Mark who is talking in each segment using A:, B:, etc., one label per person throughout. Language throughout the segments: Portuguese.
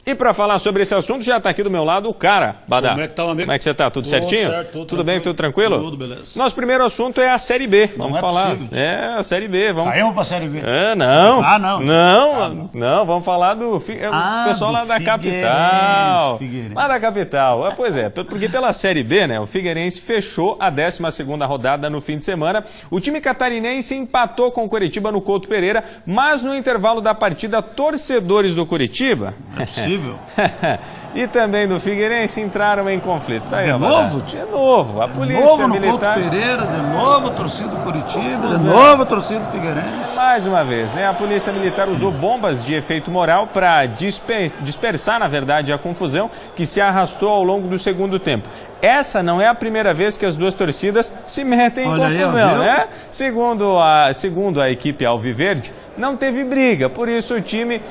A: E para falar sobre esse assunto, já está aqui do meu lado o cara, Badá.
B: Como é que tá, amigo?
A: Como é que você está? Tudo certinho?
B: Certo,
A: tudo bem, tudo tranquilo?
B: Tudo, beleza.
A: Nosso primeiro assunto é a Série B. Vamos falar.
B: Possível.
A: É, a Série B. Vamos...
B: Caímos pra Série B.
A: Não.
B: Ah, não.
A: Não, vamos falar do pessoal lá da capital. Lá da capital. Pois é, porque pela Série B, né, o Figueirense fechou a 12ª rodada no fim de semana. O time catarinense empatou com o Coritiba no Couto Pereira, mas no intervalo da partida, torcedores do Coritiba...
B: É possível.
A: E também do Figueirense entraram em conflito. Tá aí,
B: de novo?
A: De novo. A polícia
B: novo no
A: militar...
B: Couto Pereira, de novo torcida do Coritiba, de novo torcida do Figueirense.
A: Mais uma vez, né? A polícia militar usou bombas de efeito moral para dispersar, na verdade, a confusão que se arrastou ao longo do segundo tempo. Essa não é a primeira vez que as duas torcidas se metem em confusão, né? Segundo a equipe alviverde, não teve briga, por isso o time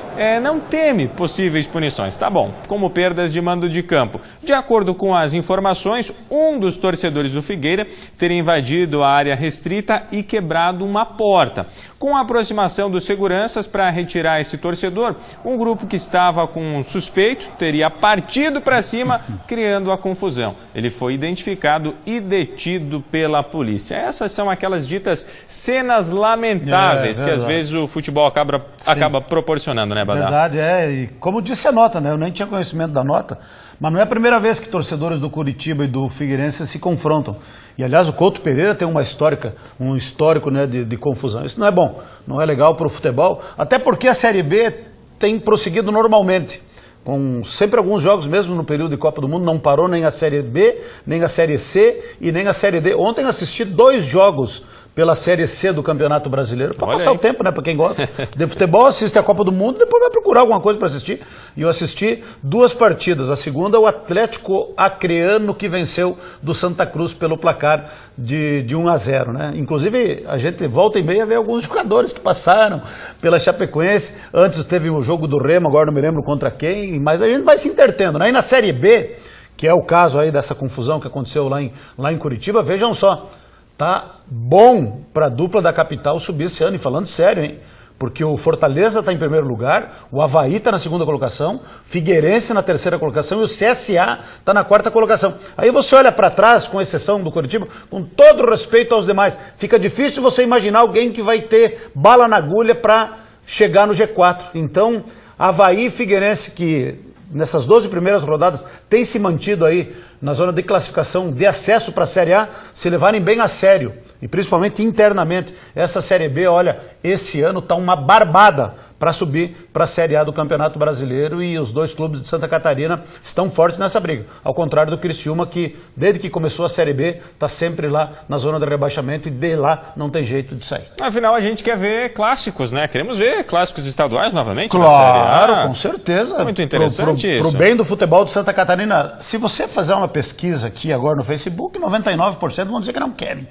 A: não teme possíveis punições. Tá bom, como perdas de mando de campo. De acordo com as informações, um dos torcedores do Figueira teria invadido a área restrita e quebrado uma porta. Com a aproximação dos seguranças para retirar esse torcedor, um grupo que estava com um suspeito teria partido para cima, criando a confusão. Ele foi identificado e detido pela polícia. Essas são aquelas ditas cenas lamentáveis que às vezes o futebol acaba proporcionando, né, Badá?
B: Verdade, e como disse a nota, né? Eu nem tinha conhecimento da nota, mas não é a primeira vez que torcedores do Coritiba e do Figueirense se confrontam. E, aliás, o Couto Pereira tem um histórico, né, de confusão. Isso não é bom, não é legal para o futebol, até porque a Série B tem prosseguido normalmente, com sempre alguns jogos, mesmo no período de Copa do Mundo, não parou nem a Série B, nem a Série C e nem a Série D. Ontem assisti 2 jogos pela Série C do Campeonato Brasileiro, para passar o tempo, né, para quem gosta de futebol, assiste a Copa do Mundo, depois vai procurar alguma coisa para assistir. E eu assisti 2 partidas, a segunda o Atlético Acreano, que venceu do Santa Cruz pelo placar de 1-0, né? Inclusive, a gente volta e meia vê alguns jogadores que passaram pela Chapecoense, antes teve o jogo do Remo, agora não me lembro contra quem, mas a gente vai se entretendo, né? E na Série B, que é o caso aí dessa confusão que aconteceu lá em Curitiba, vejam só, tá bom para a dupla da capital subir esse ano, e falando sério, hein? Porque o Fortaleza está em primeiro lugar, o Avaí está na segunda colocação, Figueirense na terceira colocação e o CSA está na quarta colocação. Aí você olha para trás, com exceção do Coritiba, com todo respeito aos demais, fica difícil você imaginar alguém que vai ter bala na agulha para chegar no G4. Então, Avaí e Figueirense, que nessas 12 primeiras rodadas tem se mantido aí na zona de classificação de acesso para a Série A, se levarem bem a sério, e principalmente internamente, essa Série B, olha, esse ano está uma barbada para subir para a Série A do Campeonato Brasileiro, e os 2 clubes de Santa Catarina estão fortes nessa briga, ao contrário do Criciúma, que desde que começou a Série B está sempre lá na zona de rebaixamento, e de lá não tem jeito de sair.
A: Afinal, a gente quer ver clássicos, né? Queremos ver clássicos estaduais novamente,
B: claro,
A: na Série A.
B: Com certeza.
A: Muito interessante isso.
B: Pro bem do futebol de Santa Catarina, se você fazer uma pesquisa aqui agora no Facebook, 99% vão dizer que não querem.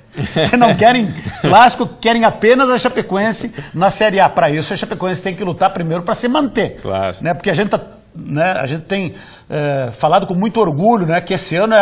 B: Que não querem clássico, querem apenas a Chapecoense na Série A. Para isso, a Chapecoense tem que lutar primeiro para se manter.
A: Claro.
B: Né? Porque a gente tem falado com muito orgulho, né, que esse ano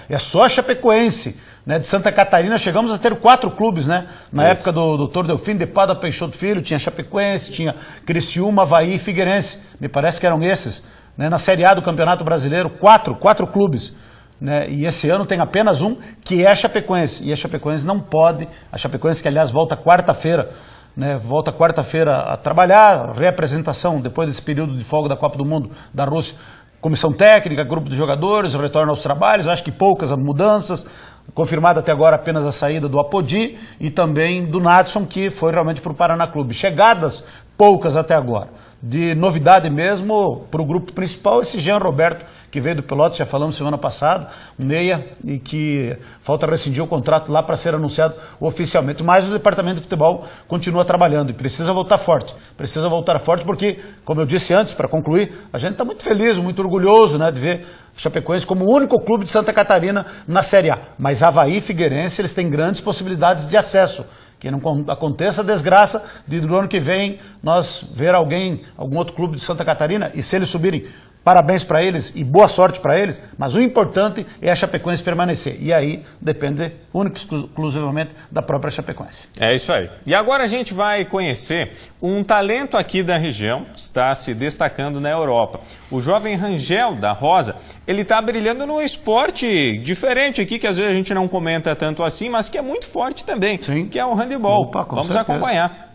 B: é só a Chapecoense. Né, de Santa Catarina, chegamos a ter 4 clubes, né? Na época do Dr. Delfim de Pada Peixoto Filho, tinha Chapecoense, tinha Criciúma, Avaí e Figueirense. Me parece que eram esses. Né? Na Série A do Campeonato Brasileiro, 4 clubes. Né? E esse ano tem apenas um, que é a Chapecoense. E a Chapecoense não pode, a Chapecoense que, aliás, volta quarta-feira, né? Volta quarta-feira a trabalhar, reapresentação, depois desse período de folga da Copa do Mundo da Rússia. Comissão técnica, grupo de jogadores, retorno aos trabalhos, acho que poucas mudanças, confirmada até agora apenas a saída do Apodi e também do Nadson, que foi realmente para o Paraná Clube. Chegadas poucas até agora. De novidade mesmo, para o grupo principal, esse Jean Roberto, que veio do Pelotas, já falamos semana passada, um meia, e que falta rescindir o contrato lá para ser anunciado oficialmente. Mas o departamento de futebol continua trabalhando e precisa voltar forte. Precisa voltar forte porque, como eu disse antes, para concluir, a gente está muito feliz, muito orgulhoso, né, de ver a Chapecoense como o único clube de Santa Catarina na Série A. Mas Avaí e Figueirense, eles têm grandes possibilidades de acesso. Que não aconteça a desgraça de no ano que vem nós ver algum outro clube de Santa Catarina, e se eles subirem Parabéns para eles e boa sorte para eles, mas o importante é a Chapecoense permanecer. E aí depende única e exclusivamente da própria Chapecoense.
A: É isso aí. E agora a gente vai conhecer um talento aqui da região, que está se destacando na Europa. O jovem Rangel da Rosa, ele está brilhando num esporte diferente aqui, que às vezes a gente não comenta tanto assim, mas que é muito forte também,
B: sim,
A: que é o handebol.
B: Opa, com
A: Vamos
B: certeza
A: acompanhar.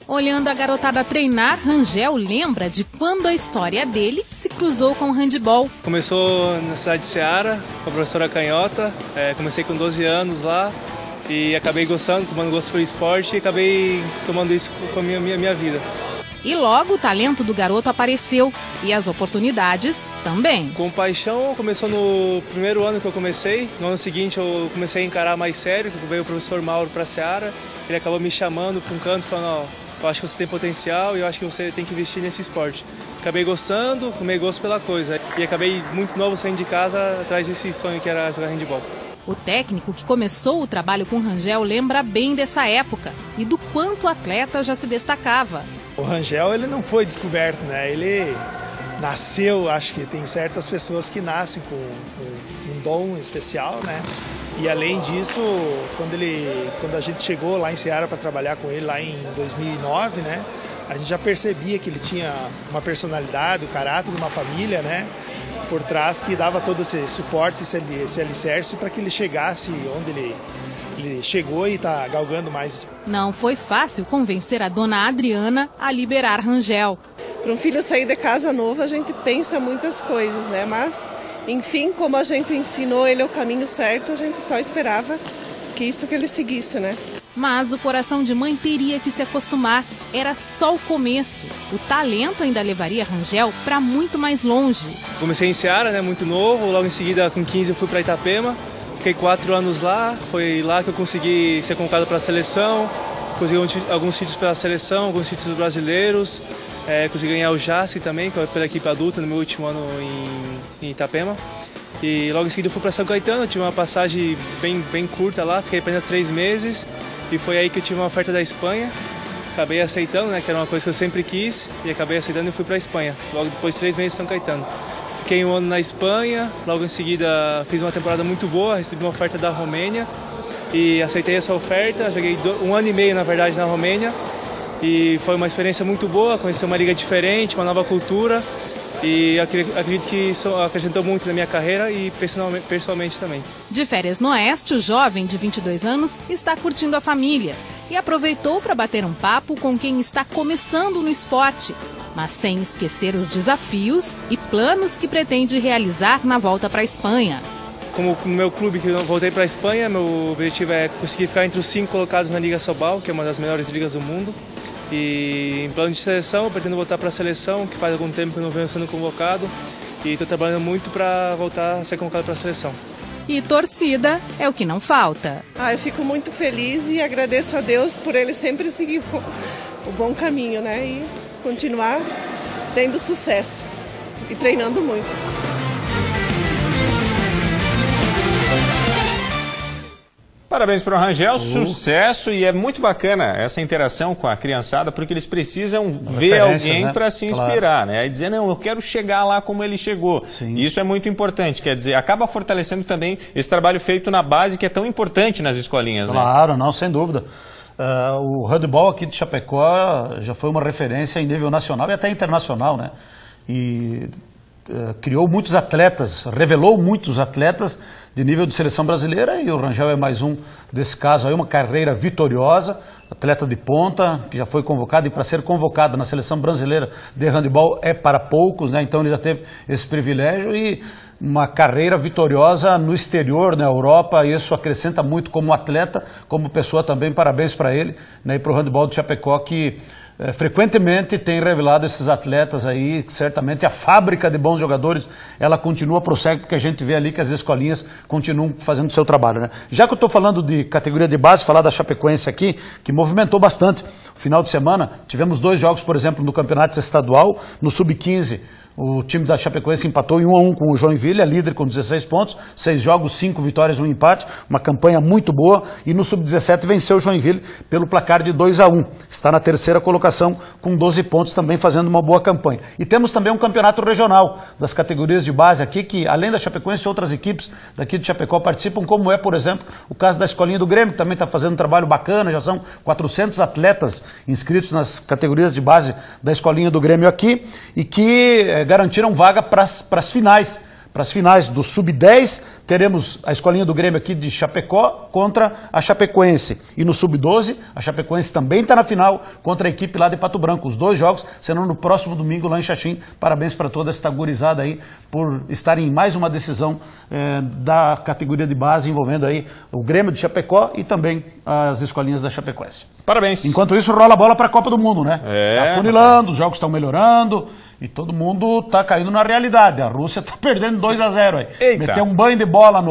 C: Olhando a garotada treinar, Rangel lembra de quando a história dele se cruzou com o handebol.
D: Começou na cidade de Ceará, com a professora Canhota. Comecei com 12 anos lá e acabei gostando, tomando gosto pelo esporte e acabei tomando isso com a minha vida.
C: E logo o talento do garoto apareceu e as oportunidades também.
D: Com paixão, começou no primeiro ano que eu comecei. No ano seguinte eu comecei a encarar mais sério, que veio o professor Mauro para Ceará. Ele acabou me chamando para um canto, falando, eu acho que você tem potencial e eu acho que você tem que investir nesse esporte. Acabei gostando, tomei gosto pela coisa e acabei muito novo saindo de casa atrás desse sonho que era jogar handebol.
C: O técnico que começou o trabalho com Rangel lembra bem dessa época e do quanto o atleta já se destacava.
E: O Rangel, ele não foi descoberto, né? Ele nasceu, acho que tem certas pessoas que nascem com um dom especial, né? E além disso, quando a gente chegou lá em Ceará para trabalhar com ele lá em 2009, né? A gente já percebia que ele tinha uma personalidade, o caráter de uma família, né? Por trás, que dava todo esse suporte, esse alicerce para que ele chegasse onde ele chegou e está galgando mais.
C: Não foi fácil convencer a dona Adriana a liberar Rangel.
F: Para um filho sair de casa novo, a gente pensa muitas coisas, né? Mas, enfim, como a gente ensinou ele o caminho certo, a gente só esperava que ele seguisse, né?
C: Mas o coração de mãe teria que se acostumar. Era só o começo. O talento ainda levaria Rangel para muito mais longe.
D: Comecei em Ceará, né, muito novo. Logo em seguida, com 15, eu fui para Itapema. Fiquei 4 anos lá. Foi lá que eu consegui ser convocado para a seleção. Consegui alguns títulos pela seleção, alguns títulos brasileiros. Consegui ganhar o JASC também, que é pela equipe adulta, no meu último ano em Itapema. E logo em seguida eu fui para São Caetano, tive uma passagem bem curta lá, fiquei apenas 3 meses. E foi aí que eu tive uma oferta da Espanha. Acabei aceitando, né, que era uma coisa que eu sempre quis. E acabei aceitando e fui para a Espanha. Logo depois de 3 meses em São Caetano. Fiquei 1 ano na Espanha, logo em seguida fiz uma temporada muito boa, recebi uma oferta da Romênia. E aceitei essa oferta, joguei 1 ano e meio, na verdade, na Romênia. E foi uma experiência muito boa, conheci uma liga diferente, uma nova cultura. E acredito que isso acrescentou muito na minha carreira e pessoalmente também.
C: De férias no Oeste, o jovem de 22 anos está curtindo a família e aproveitou para bater um papo com quem está começando no esporte, mas sem esquecer os desafios e planos que pretende realizar na volta para a Espanha.
D: Como no meu clube que eu voltei para a Espanha, meu objetivo é conseguir ficar entre os 5 colocados na Liga Sobal, que é uma das melhores ligas do mundo. E em plano de seleção, eu pretendo voltar para a seleção, que faz algum tempo que eu não venho sendo convocado. E estou trabalhando muito para voltar a ser convocado para a seleção.
C: E torcida é o que não falta.
F: Eu fico muito feliz e agradeço a Deus por ele sempre seguir o bom caminho, né? E continuar tendo sucesso e treinando muito.
A: Parabéns para o Rangel, sucesso, e é muito bacana essa interação com a criançada, porque eles precisam ver alguém, né, para se inspirar, claro, né? E dizer, não, eu quero chegar lá como ele chegou. Sim. E isso é muito importante, quer dizer, acaba fortalecendo também esse trabalho feito na base, que é tão importante nas escolinhas, né?
B: Claro, não, sem dúvida. O handebol aqui de Chapecó já foi uma referência em nível nacional e até internacional, né? E criou muitos atletas, revelou muitos atletas de nível de seleção brasileira, e o Rangel é mais um desse caso aí, uma carreira vitoriosa, atleta de ponta, que já foi convocado, e para ser convocado na seleção brasileira de handebol é para poucos, né? Então ele já teve esse privilégio e uma carreira vitoriosa no exterior, na Europa. Isso acrescenta muito como atleta, como pessoa também. Parabéns para ele, né? E para o handebol de Chapecó, que frequentemente tem revelado esses atletas aí. Certamente a fábrica de bons jogadores, ela continua, prossegue, porque a gente vê ali que as escolinhas continuam fazendo o seu trabalho, né? Já que eu estou falando de categoria de base, falar da Chapecoense aqui, que movimentou bastante. No final de semana tivemos 2 jogos, por exemplo, no campeonato estadual, no Sub-15, O time da Chapecoense empatou em 1-1 com o Joinville, é líder com 16 pontos, 6 jogos, 5 vitórias, 1 empate, uma campanha muito boa. E no Sub-17 venceu o Joinville pelo placar de 2-1. Está na terceira colocação com 12 pontos, também fazendo uma boa campanha. E temos também um campeonato regional das categorias de base aqui, que além da Chapecoense, outras equipes daqui de Chapecó participam, como é, por exemplo, o caso da Escolinha do Grêmio, que também está fazendo um trabalho bacana, já são 400 atletas inscritos nas categorias de base da Escolinha do Grêmio aqui, e que garantiram vaga para as finais. Para as finais do Sub-10, teremos a Escolinha do Grêmio aqui de Chapecó contra a Chapecoense. E no Sub-12, a Chapecoense também está na final contra a equipe lá de Pato Branco. Os 2 jogos serão no próximo domingo lá em Xaxim. Parabéns para toda esta gurizada aí por estarem em mais uma decisão da categoria de base envolvendo aí o Grêmio de Chapecó e também as escolinhas da Chapecoense.
A: Parabéns.
B: Enquanto isso, rola a bola para a Copa do Mundo, né?
A: É.
B: Tá funilando, os jogos estão melhorando. E todo mundo está caindo na realidade. A Rússia está perdendo 2-0 aí.
A: Eita.
B: Meteu um banho de bola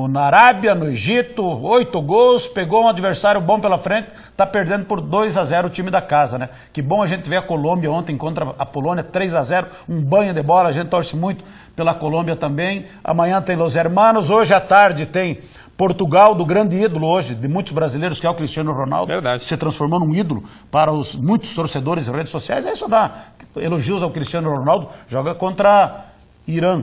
B: na Arábia, no Egito, 8 gols, pegou um adversário bom pela frente, está perdendo por 2-0 o time da casa, né? Que bom a gente ver a Colômbia ontem contra a Polônia, 3-0, um banho de bola, a gente torce muito pela Colômbia também. Amanhã tem Los Hermanos, hoje à tarde tem Portugal, do grande ídolo hoje, de muitos brasileiros, que é o Cristiano Ronaldo.
A: Verdade. Se
B: transformou num ídolo para muitos torcedores em redes sociais. Aí só dá elogios ao Cristiano Ronaldo, joga contra Irã.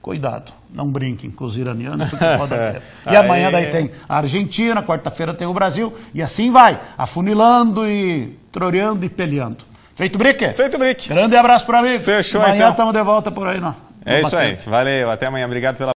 B: Cuidado, não brinquem com os iranianos, porque pode ser. E amanhã daí tem a Argentina, quarta-feira tem o Brasil, e assim vai, afunilando e troreando e peleando. Feito, Brick?
A: Feito, Brick.
B: Grande abraço para mim.
A: Fechou,
B: amanhã
A: então.
B: estamos de volta por aí, não.
A: É isso aí. Valeu, até amanhã. Obrigado pela